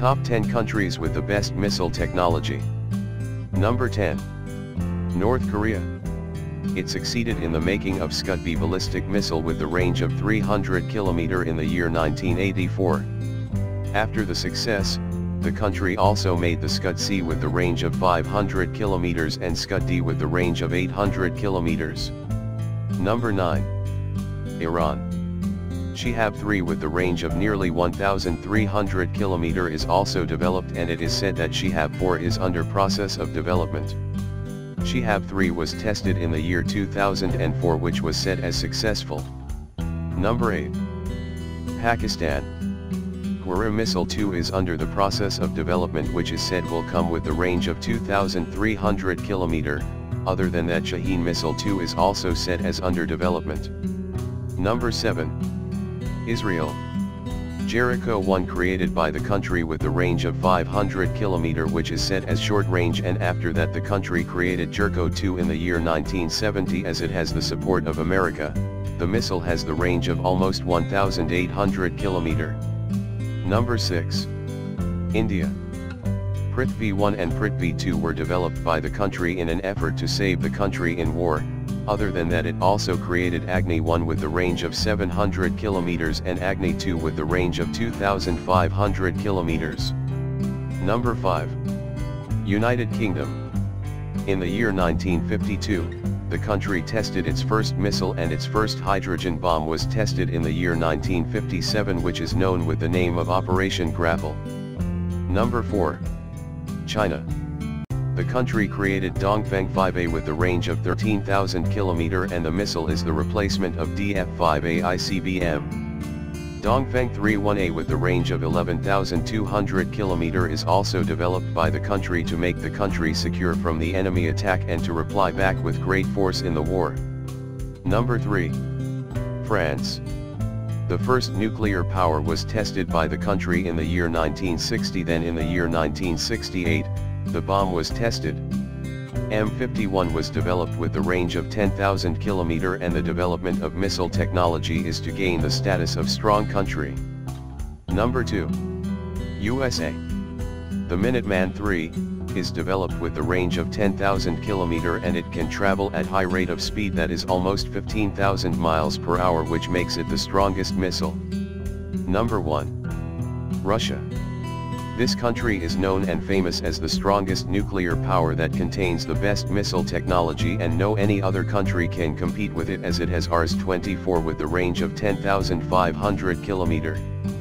Top 10 countries with the best missile technology. Number 10. North Korea. It succeeded in the making of Scud-B ballistic missile with the range of 300 km in the year 1984. After the success, the country also made the Scud-C with the range of 500 km and Scud-D with the range of 800 km. Number 9. Iran. Shihab-3 with the range of nearly 1,300 km is also developed, and it is said that Shihab-4 is under process of development. Shihab-3 was tested in the year 2004, which was said as successful. Number 8. Pakistan. Qureem Missile 2 is under the process of development, which is said will come with the range of 2,300 km. Other than that, Shaheen Missile 2 is also said as under development. Number 7. Israel. Jericho 1 created by the country with the range of 500 km, which is set as short range, and after that the country created Jericho 2 in the year 1970. As it has the support of America, the missile has the range of almost 1,800 km. Number 6. India. Prithvi 1 and Prithvi 2 were developed by the country in an effort to save the country in war. Other than that, it also created Agni 1 with the range of 700 km and Agni 2 with the range of 2,500 km. Number 5. United Kingdom. In the year 1952, the country tested its first missile, and its first hydrogen bomb was tested in the year 1957, which is known with the name of Operation Grapple. Number 4. China. The country created Dongfeng 5A with the range of 13,000 km, and the missile is the replacement of DF-5A ICBM. Dongfeng 3-1A with the range of 11,200 km is also developed by the country to make the country secure from the enemy attack and to reply back with great force in the war. Number 3. France. The first nuclear power was tested by the country in the year 1960. Then in the year 1968, the bomb was tested. M51 was developed with the range of 10,000 km, and the development of missile technology is to gain the status of strong country. Number 2. USA. The Minuteman III is developed with the range of 10,000 km, and it can travel at high rate of speed that is almost 15,000 miles per hour, which makes it the strongest missile. Number 1. Russia. This country is known and famous as the strongest nuclear power that contains the best missile technology, and no any other country can compete with it, as it has Rs-24 with the range of 10,500 km.